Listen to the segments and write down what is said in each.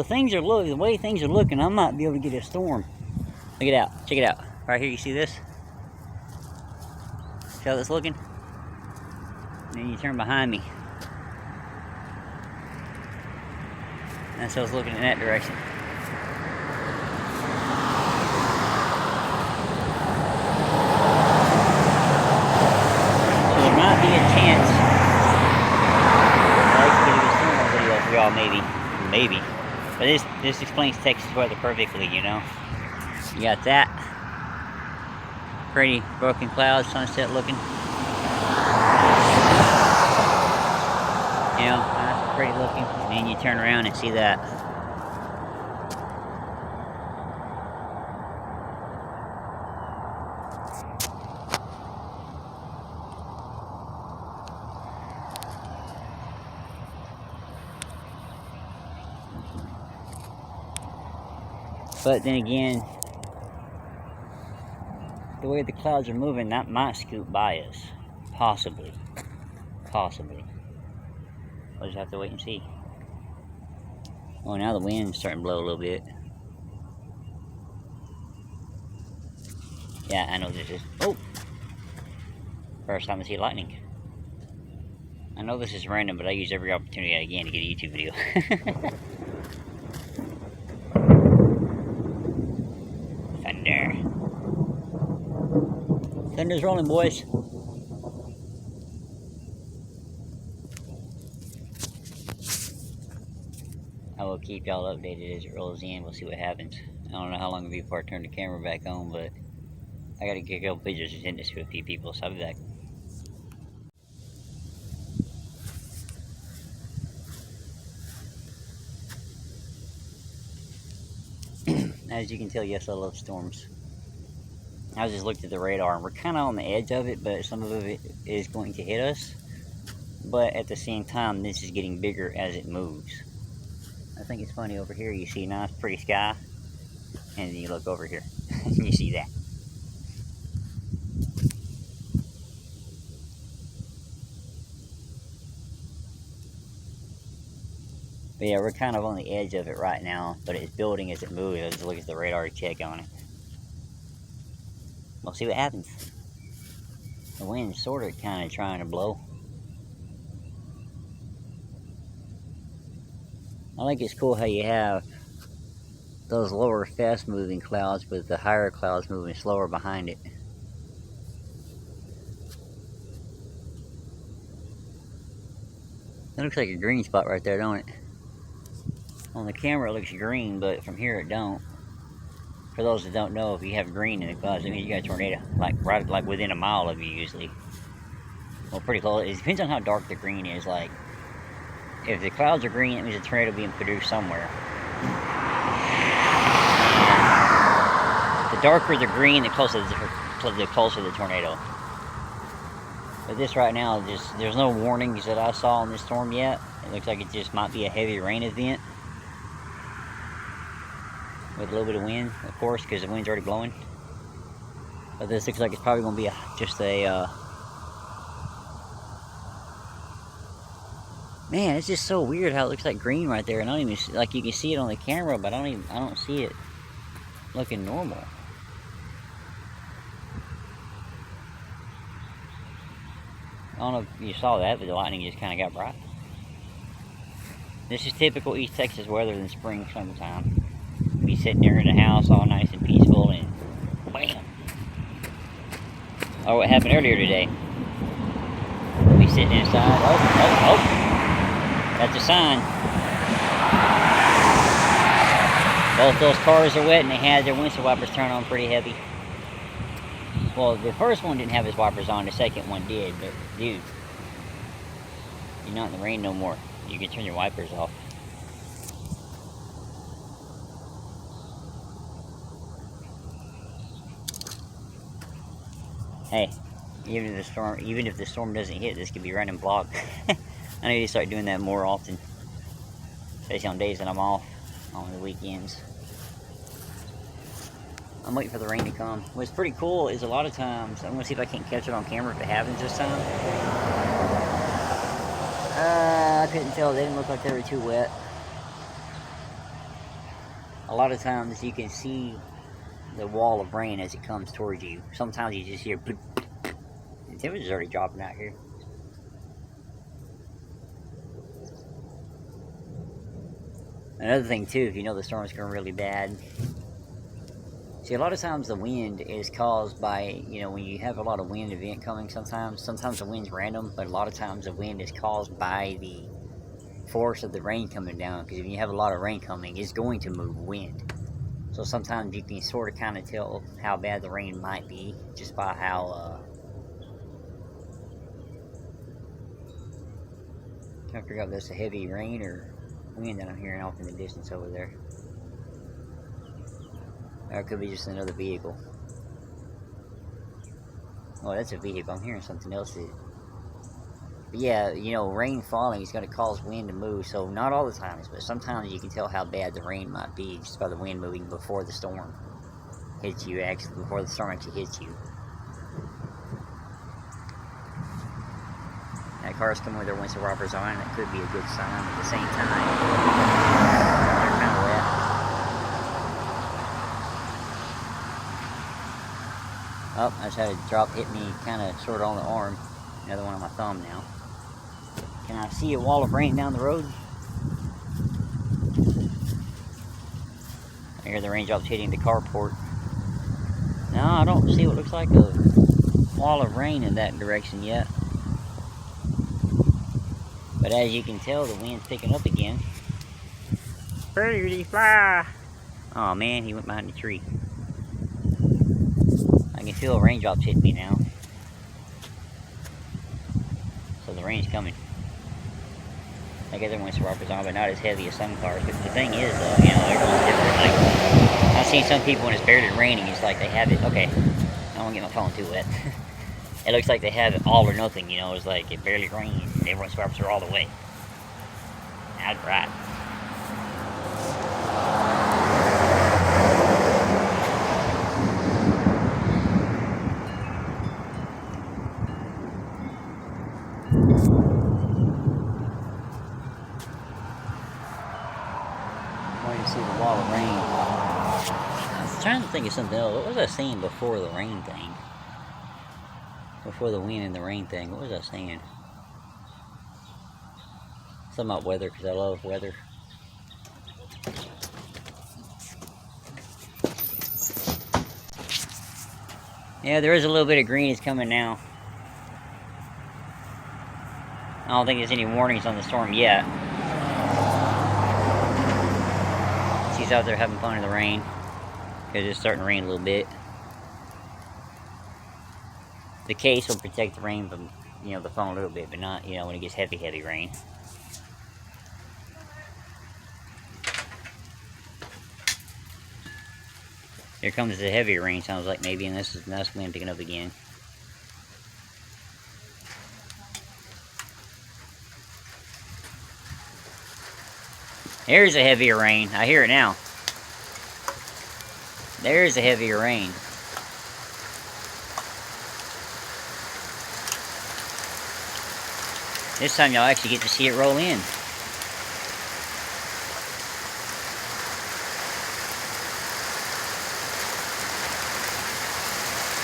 the way things are looking, I might be able to get a storm. Look it out. Check it out. Right here, you see this? See how that's looking? And then you turn behind me. And so I was looking in that direction. So there might be a chance I could get a storm video for y'all, maybe. But this explains Texas weather perfectly, you know. You got that pretty broken cloud, sunset looking. You know, that's pretty looking. And then you turn around and see that. But then again, the way the clouds are moving, that might scoot by us. Possibly. We'll just have to wait and see. Well, now the wind's starting to blow a little bit. Yeah, I know this is... Oh! First time I see lightning. I know this is random, but I use every opportunity I can to get a YouTube video. Thunder. Thunder's rolling, boys. I will keep y'all updated as it rolls in. We'll see what happens. I don't know how long it'll be before I turn the camera back on, but I gotta get a couple pictures and send this to a few people, so I'll be back. As you can tell, yes, I love storms. I just looked at the radar and we're kind of on the edge of it, but some of it is going to hit us. But at the same time, this is getting bigger as it moves. I think it's funny, over here you see a nice pretty sky, and then you look over here and you see that. But yeah, we're kind of on the edge of it right now, but it's building as it moves. Let's look at the radar check on it. We'll see what happens. The wind's sort of kind of trying to blow. I think it's cool how you have those lower fast moving clouds with the higher clouds moving slower behind it. That looks like a green spot right there, don't it? On the camera it looks green, but from here it don't. For those that don't know, if you have green in the clouds, it means you got a tornado, like within a mile of you usually. Well, pretty close. It depends on how dark the green is. Like, if the clouds are green, it means a tornado being produced somewhere. And the darker the green, the closer the tornado. But this right now, there's no warnings that I saw on this storm yet. It looks like it just might be a heavy rain event. With a little bit of wind, of course, because the wind's already blowing. But this looks like it's probably going to be just a... Man, it's just so weird how it looks like green right there. And I don't even... Like, you can see it on the camera, but I don't see it looking normal. I don't know if you saw that, but the lightning just kind of got bright. This is typical East Texas weather in spring, summertime. Be sitting there in the house all nice and peaceful, and bam! Oh, what happened earlier today? Be sitting inside. Oh! That's a sign. Both those cars are wet, and they had their windshield wipers turned on pretty heavy. Well, the first one didn't have his wipers on, the second one did, but dude, you're not in the rain no more. You can turn your wipers off. Hey, even if the storm doesn't hit, this could be running vlog. I need to start doing that more often, especially on days that I'm off, on the weekends. I'm waiting for the rain to come. What's pretty cool is a lot of times, I'm going to see if I can't catch it on camera if it happens this time. I couldn't tell. They didn't look like they were too wet. a lot of times you can see the wall of rain as it comes towards you. Sometimes you just hear, the temperature's already dropping out here. Another thing too, if you know the storm's going really bad, see, a lot of times the wind is caused by, when you have a lot of wind event coming sometimes the wind's random, but a lot of times the wind is caused by the force of the rain coming down, because if you have a lot of rain coming, it's going to move wind. So sometimes you can sort of kind of tell how bad the rain might be just by how, trying to figure out if that's a heavy rain or wind that I'm hearing off in the distance over there. Or it could be just another vehicle. Oh, that's a vehicle. I'm hearing something else. But yeah, rain falling is going to cause wind to move. So not all the times, but sometimes you can tell how bad the rain might be just by the wind moving before the storm hits you. Before the storm actually hits you. That car's coming with their windshield wipers on. That could be a good sign. At the same time, they're kind of wet. Oh, I just had a drop hit me kind of sort of on the arm. Another one on my thumb now. Can I see a wall of rain down the road? I hear the raindrops hitting the carport. No, I don't see what looks like a wall of rain in that direction yet. But as you can tell, the wind's picking up again. Birdie fly! Oh man, he went behind the tree. I can feel raindrops hitting me now. So the rain's coming. I guess everyone's wipers on, but not as heavy as some cars. But the thing is, though, everyone's different. Like, I've seen some people when it's barely raining, it's like they have it. Okay, I don't want to get my phone too wet. It looks like they have it all or nothing. It's like it barely rains, and everyone's wipers are all the way. That's right. You see the wall of rain. I was trying to think of something else. What was I saying before the rain thing? Before the wind and the rain thing, what was I saying? Something about weather, because I love weather. Yeah, there is a little bit of green is coming now. I don't think there's any warnings on the storm yet. She's out there having fun in the rain, because it's starting to rain a little bit. The case will protect the rain from, the phone a little bit, but not, when it gets heavy rain. Here comes the heavier rain, sounds like maybe, and this is nice wind picking up again. There's a heavier rain. I hear it now. There's a heavier rain. This time y'all actually get to see it roll in.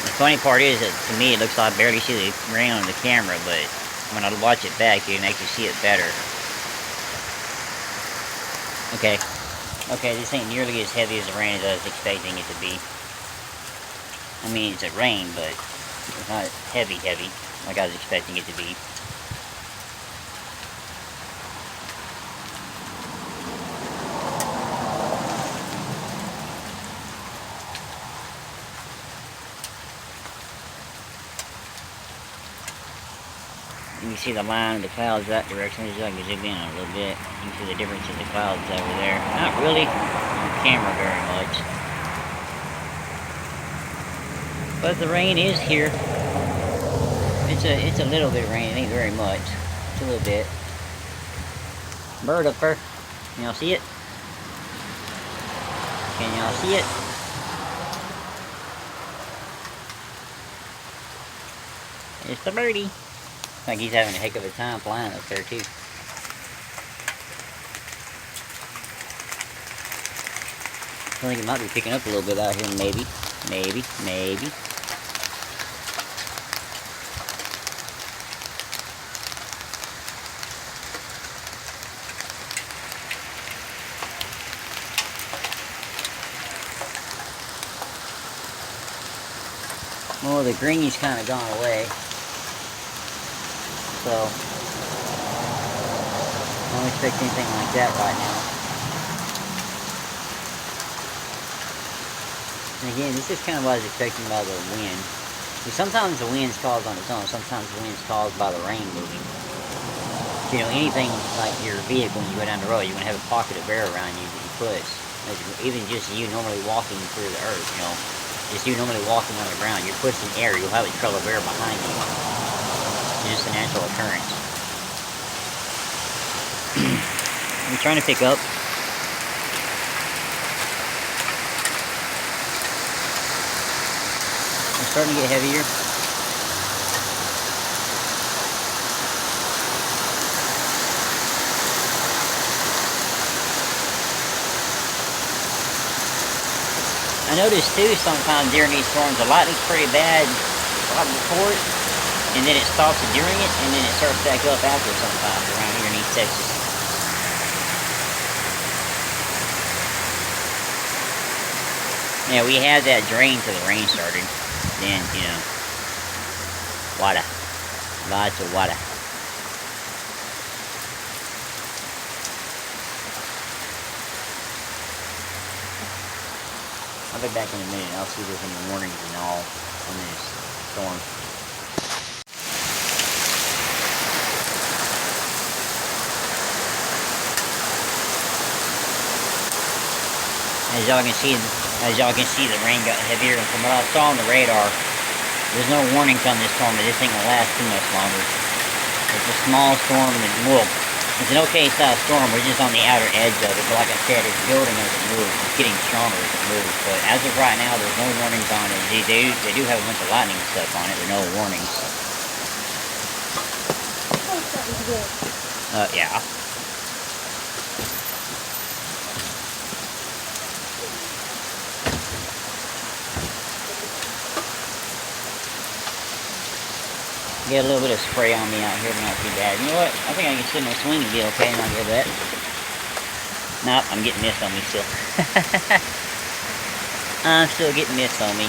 The funny part is that to me it looks like I barely see the rain on the camera, but when I watch it back you can actually see it better. Okay, this ain't nearly as heavy as the rain as I was expecting it to be. I mean, it's a rain, but it's not heavy like I was expecting it to be. You can see the line of the clouds that direction. Just like I can zoom in on a little bit. You can see the difference in the clouds over there. Not really on camera very much. But the rain is here. It's a little bit of rain. It ain't very much. It's a little bit. Bird up there. Can y'all see it? Can y'all see it? It's the birdie. I think he's having a heck of a time flying up there too. I think it might be picking up a little bit out here, maybe. Maybe. Well, the green's kind of gone away. So, I don't expect anything like that right now. And again, this is kind of what I was expecting by the wind. Sometimes the wind's caused on its own, sometimes the wind's caused by the rain moving. You know, anything like your vehicle when you go down the road, you're going to have a pocket of air around you that you push. Even just you normally walking through the earth, you know, just you normally walking on the ground, you're pushing air, you'll have a trail of air behind you. It's just a natural occurrence. I'm trying to pick up. It's starting to get heavier. I notice too sometimes during these storms the lightning's pretty bad right before it, and then it stops during it, and then it starts back up after sometimes around here in East Texas. Yeah, we had that drain till the rain started. Then, you know, water. Lots of water. I'll be back in a minute and I'll see if there's any warnings and all on this storm. As y'all can see, the rain got heavier, and from what I saw on the radar, there's no warnings on this storm that this thing will last too much longer. It's a small storm, and well, it's an okay sized storm. We're just on the outer edge of it, but like I said, it's building as it moves. It's getting stronger as it moves. But as of right now, there's no warnings on it. They do have a bunch of lightning and stuff on it. There are no warnings. Yeah. Get a little bit of spray on me out here, but not too bad. You know what? I think I can sit in a swing and be okay, and I'll get that. Nope, I'm getting mist on me still. I'm still getting mist on me.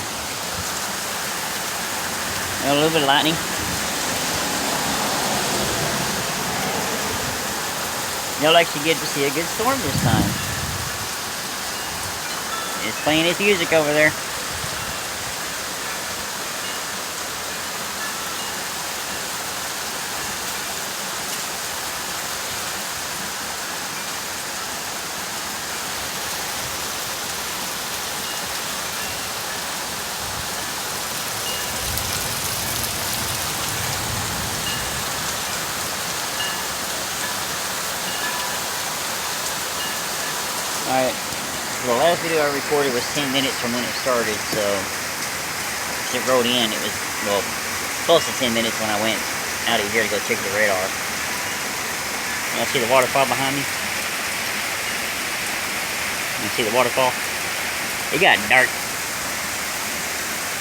A little bit of lightning. You'll actually get to see a good storm this time. It's playing its music over there. Alright, so the last video I recorded was 10 minutes from when it started, so as it rode in, it was, well, close to 10 minutes when I went out of here to go check the radar. You see the waterfall behind me? You see the waterfall? It got dark.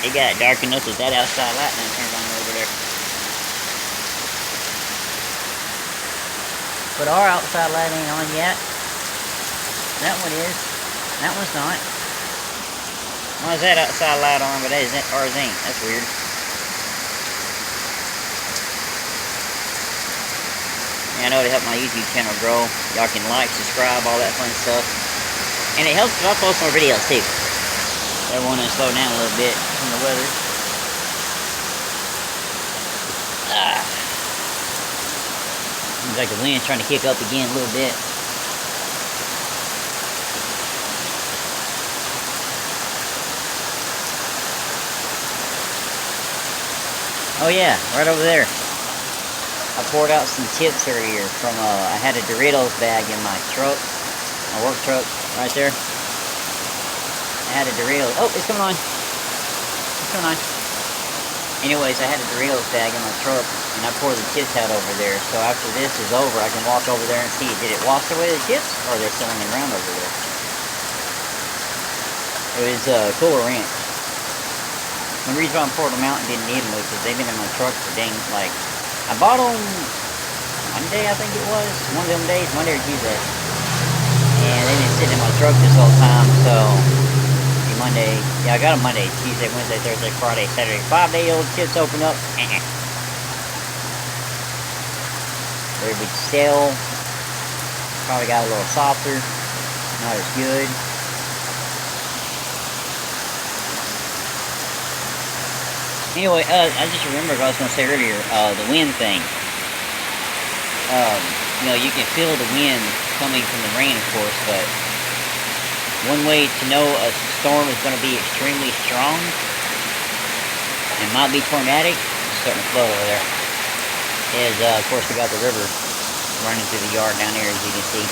It got dark enough that outside lightning turned on over there. But our outside light ain't on yet. That one is. That one's not. Why is that outside light on, but ours ain't? That's weird. Yeah, I know to help my YouTube channel grow. Y'all can like, subscribe, all that fun stuff. And it helps if I post more videos too. Everyone to slow down a little bit from the weather. Seems like the wind's trying to kick up again a little bit. Oh yeah, right over there. I poured out some chips earlier from, I had a Doritos bag in my truck, my work truck, right there. I had a Doritos, oh, it's coming on. It's coming on. Anyways, I had a Doritos bag in my truck, and I poured the chips out over there. So after this is over, I can walk over there and see, did it wash away the chips, or they're still on the ground over there? It was Cooler Ranch. The reason why I poured them out and didn't need them was because they've been in my truck for dang, like, I bought them Monday, I think it was. One of them days, Monday or Tuesday. And they've been sitting in my truck this whole time, so Monday. Yeah, I got them Monday, Tuesday, Wednesday, Thursday, Friday, Saturday. 5-day-old kits open up. They would sell. Probably got a little softer. Not as good. Anyway, I just remembered what I was going to say earlier. The wind thing. You know, you can feel the wind coming from the rain, of course, but one way to know a storm is going to be extremely strong and might be tornadic, it's starting to flood over there, is, of course, we got the river running through the yard down there, as you can see.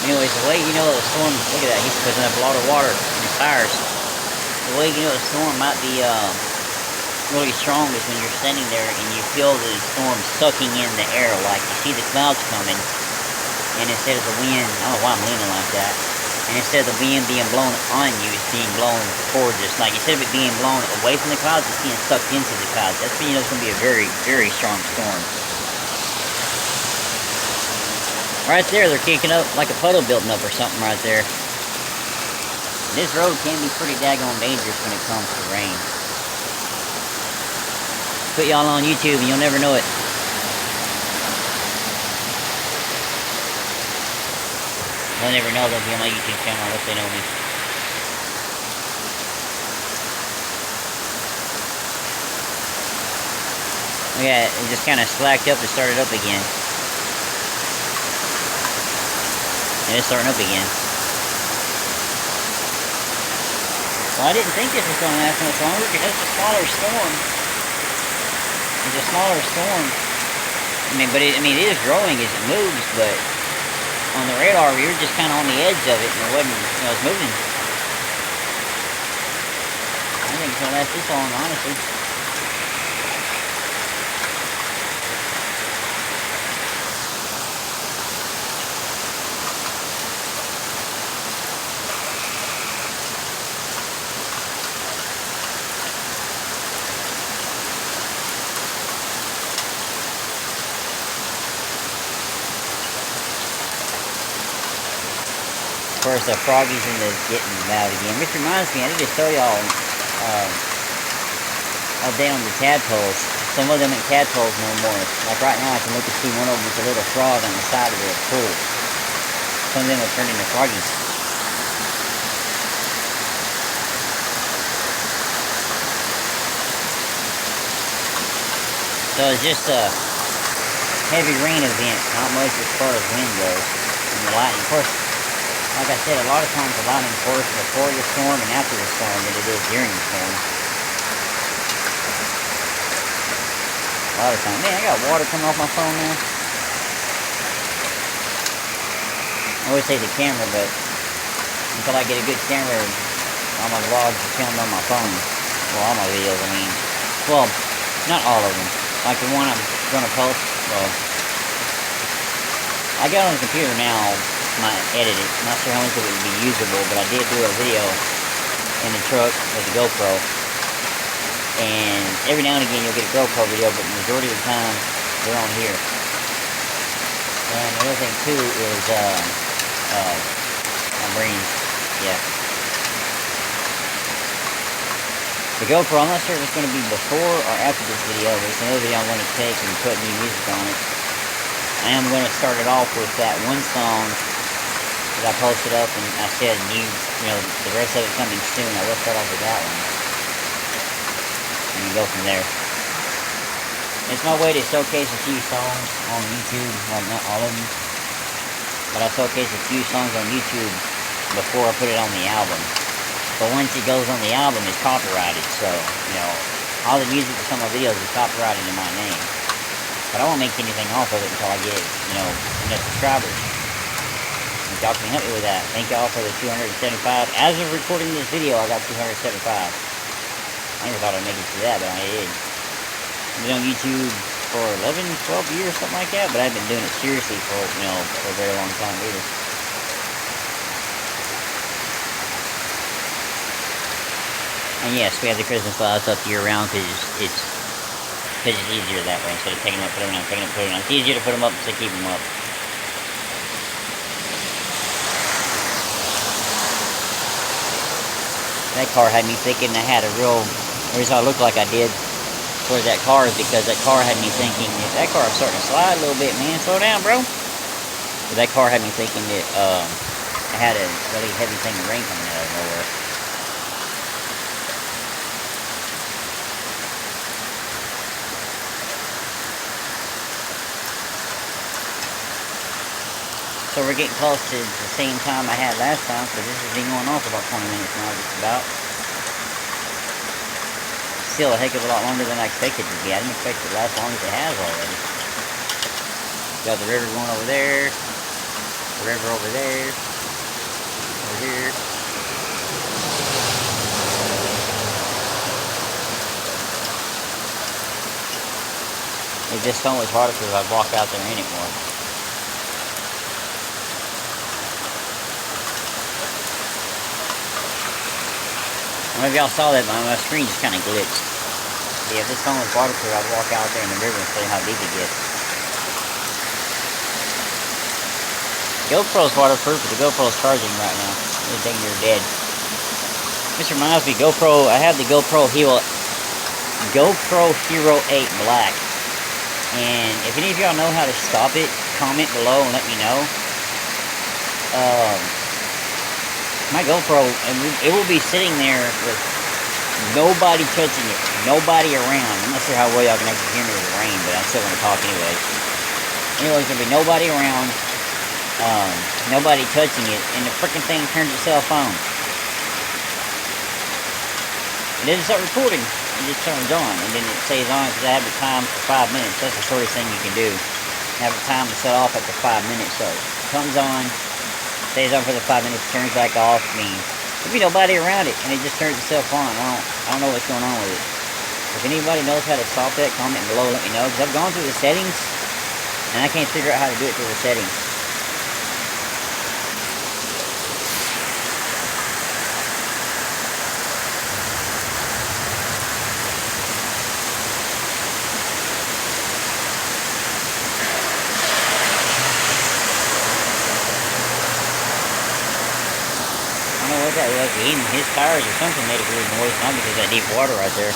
Anyways, the way you know the storm, look at that, he's putting up a lot of water in the tires. The way you know the storm might be really strong is when you're standing there and you feel the storm sucking in the air, like you see the clouds coming, and instead of the wind, I don't know why I'm leaning like that, and instead of the wind being blown on you, it's being blown towards us. Like instead of it being blown away from the clouds, it's being sucked into the clouds. That's when you know it's going to be a very, very strong storm. Right there, they're kicking up like a puddle building up or something right there. This road can be pretty daggone dangerous when it comes to rain. Put y'all on YouTube and you'll never know it. They'll never know they'll be on my YouTube channel unless they know me. Yeah, it just kind of slacked up and started up again. And it's starting up again. Well, I didn't think this was going to last much longer because it's a smaller storm. It's a smaller storm. I mean, but it is growing as it moves, but on the radar, we were just kind of on the edge of it, and it wasn't, you know, it was moving. I don't think it's going to last this long, honestly. Of course, the froggies in the getting loud again. Which reminds me, I need to show y'all update on the tadpoles. Some of them ain't tadpoles no more. Like right now, I can look and see one of them with a little frog on the side of the pool. Some of them will turn into froggies. So it's just a heavy rain event, not much as far as wind goes. And the lightning, of course. Like I said, a lot of times the lightning is worse before the storm and after the storm than it is during the storm. A lot of times. Man, I got water coming off my phone now. I always say the camera, but until I get a good camera, all my vlogs are filmed on my phone. Well, all my videos, I mean. Well, not all of them. Like the one I'm going to post, well, I got it on the computer now. Might edit it. Not sure how much of it would be usable, but I did do a video in the truck with the GoPro. And every now and again you'll get a GoPro video, but the majority of the time they're on here. And the other thing too is my brain, yeah. The GoPro, I'm not sure if it's going to be before or after this video, but it's another video I'm going to take and put new music on it. I am going to start it off with that one song that I posted up, and I said, you know, the rest of it coming soon. I will start off with that one, and go from there. It's my way to showcase a few songs on YouTube, like not all of them, but I showcase a few songs on YouTube before I put it on the album. But once it goes on the album, it's copyrighted, so, you know, all the music for some of my videos is copyrighted in my name. But I won't make anything off of it until I get, you know, enough subscribers. And y'all can help me with that. Thank y'all for the 275. As of recording this video, I got 275. I never thought I'd make it to that, but I did. I've been on YouTube for 11, 12 years, something like that, but I've been doing it seriously for, you know, for a very long time either. And yes, we have the Christmas lights up year round because it's easier that way. Instead of taking them up, putting them down, taking them up, putting them down. It's easier to put them up than to keep them up. That car had me thinking I had a real... The reason I looked like I did towards that car is because that car had me thinking, if that car is starting to slide a little bit, man, slow down, bro. But that car had me thinking that I had a really heavy thing of rain coming out of nowhere. So we're getting close to the same time I had last time, because this has been going on for about 20 minutes now, just about. Still a heck of a lot longer than I expected it to be. I didn't expect it to last as long as it has already. Got the river going over there, the river over there, over here. If this phone was waterproof, I'd walk out there anymore. Maybe y'all saw that, my screen just kind of glitched. Yeah, if this phone was waterproof, I'd walk out there in the river and see how deep it gets. GoPro's waterproof, but the GoPro's charging right now. They think you're dead. This reminds me, GoPro, I have the GoPro Hero 8 Black. And if any of y'all know how to stop it, comment below and let me know. My GoPro, it will be sitting there with nobody touching it, nobody around. I'm not sure how well y'all can actually hear me with the rain, but I'm still going to talk anyway. Anyway, there's going to be nobody around, nobody touching it, and the freaking thing turns itself on. It doesn't start recording, it just turns on, and then it stays on because I have the time for 5 minutes. That's the shortest thing you can do. Have the time to set off after 5 minutes, so it comes on. Stays on for the 5 minutes, turns back off. I mean, there'll be nobody around it, and it just turns itself on. I don't know what's going on with it. If anybody knows how to stop that, comment below, let me know. Because I've gone through the settings, and I can't figure out how to do it through the settings. I don't know what that was, eating his tires or something made a weird noise, not because of that deep water right there.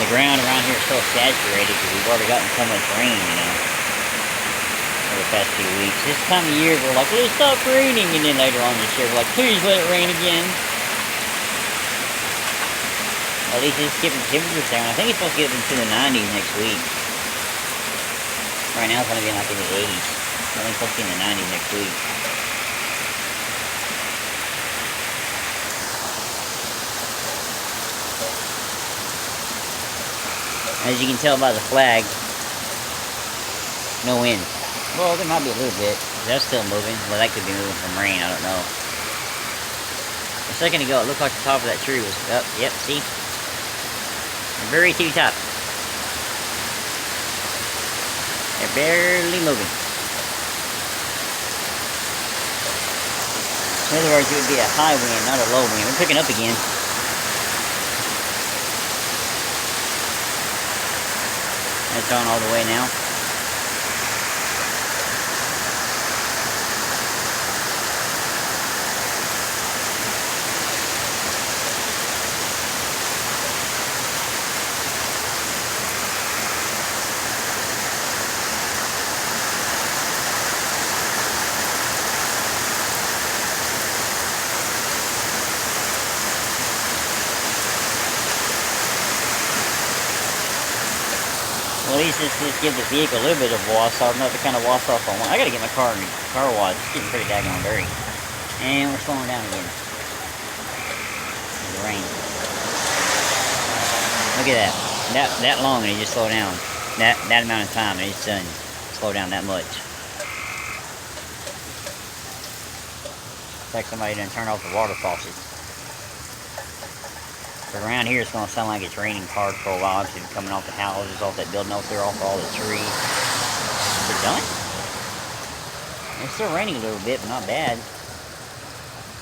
The ground around here is so saturated because we've already gotten so much rain, you know, over the past few weeks. This time of year, we're like, let's stop raining, and then later on this year, we're like, please let it rain again. At least it's keeping temperatures down. I think it's supposed to get into the 90s next week. Right now it's going to be like in the 80s. I think it's supposed to be in the 90s next week. As you can tell by the flag, no wind. Well, there might be a little bit. That's still moving. Well, that could be moving from rain. I don't know. A second ago, it looked like the top of that tree was up. Yep, see? Very to the top. They're barely moving. In other words, it would be a high wind, not a low wind. We're picking up again. That's on all the way now. Well, at least just give the vehicle a little bit of wash off, not the kind of wash off I want. I gotta get my car washed. It's getting pretty daggone dirty. And we're slowing down again. The rain. Look at that. That long and it just slowed down. That amount of time and it's done slow down that much. It's like somebody done turn off the water faucet. But around here it's gonna sound like it's raining hard for a while. It's coming off the houses, off that building out there, off all the trees. Is it done? It's still raining a little bit, but not bad.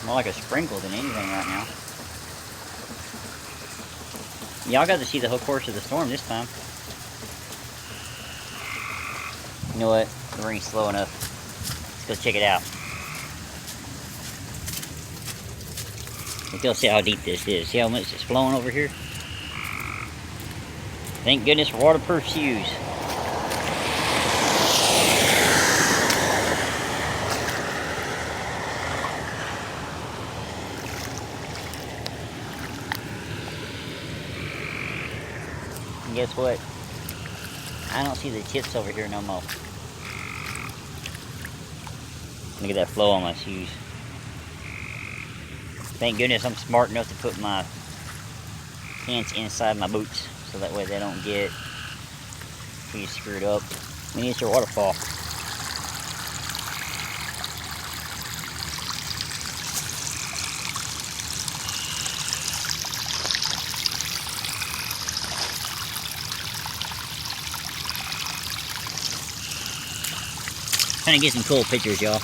More like a sprinkle than anything right now. Y'all got to see the whole course of the storm this time. You know what? The rain's slow enough. Let's go check it out. Let's go see how deep this is. See how much it's flowing over here? Thank goodness for waterproof shoes. And guess what? I don't see the chips over here no more. Look at that flow on my shoes. Thank goodness I'm smart enough to put my pants inside my boots so that way they don't get too screwed up. Miniature waterfall. Trying to get some cool pictures, y'all.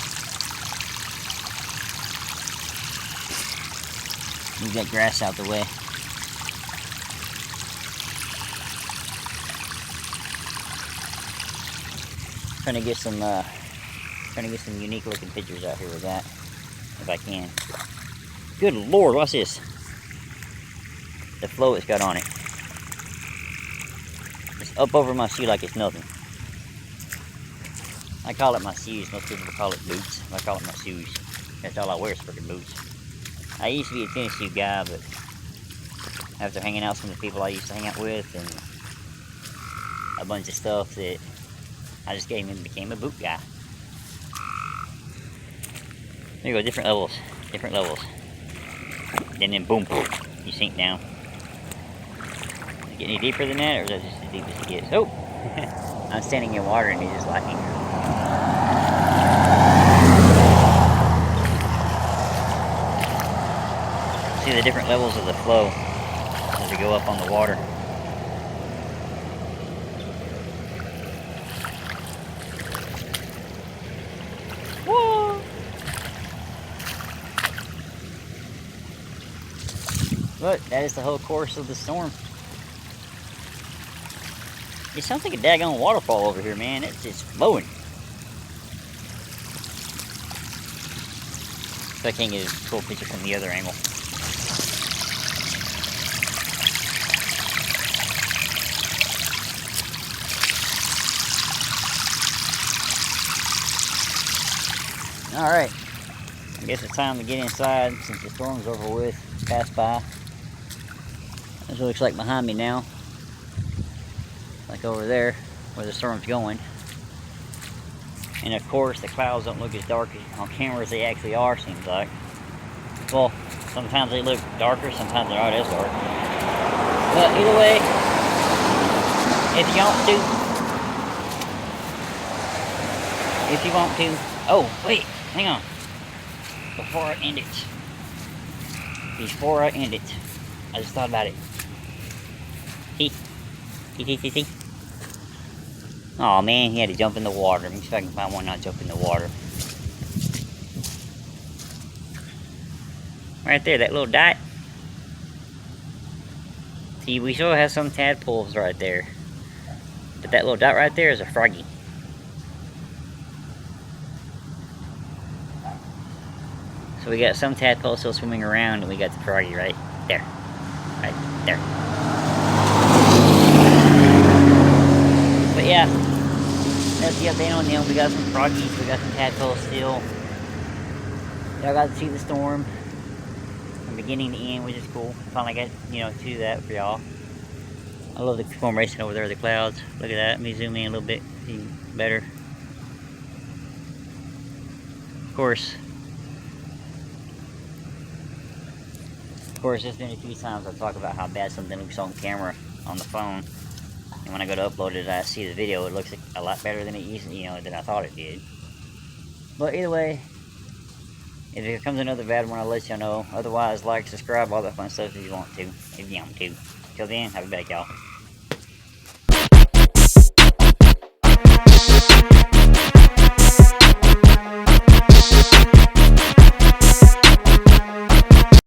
Move that grass out the way. Trying to get some unique looking pictures out here with that, if I can. Good Lord, what's this? The flow it's got on it. It's up over my shoe like it's nothing. I call it my shoes. Most people call it boots. I call it my shoes. That's all I wear is freaking boots. I used to be a tennis shoe guy, but after hanging out with some of the people I used to hang out with and a bunch of stuff that I just became a boot guy. There you go, different levels. Different levels. And then boom, you sink down. Get any deeper than that, or is that just the deepest it gets? Oh! I'm standing in water and it's just like see the different levels of the flow as we go up on the water. Whoa! Look, that is the whole course of the storm. It sounds like a daggone waterfall over here, man. It's just flowing. So I can't get a cool picture from the other angle. Alright. I guess it's time to get inside since the storm's over with. Passed by. That's what it looks like behind me now. Like over there where the storm's going. And of course the clouds don't look as dark on camera as they actually are, seems like. Well, sometimes they look darker, sometimes they're not as dark. But either way, if you want to, oh wait, hang on. Before I end it, I just thought about it. Oh man, he had to jump in the water. Let me see if I can find one not jump in the water. Right there, that little dot. See, we sure have some tadpoles right there. But that little dot right there is a froggy. So we got some tadpoles still swimming around, and we got the froggy right there. Right there. But yeah, that's the update on them. We got some froggies, we got some tadpoles still. Y'all got to see the storm from beginning to end, which is cool. Finally got, to do that for y'all. I love the storm racing over there, the clouds. Look at that. Let me zoom in a little bit, see better. Of course, there's been a few times I talk about how bad something looks on camera on the phone. And when I go to upload it, I see the video, it looks a lot better than it used, than I thought it did. But either way, If there comes another bad one, I'll let y'all know. Otherwise, like, subscribe, all that fun stuff if you want to. Till then, have a good day, y'all.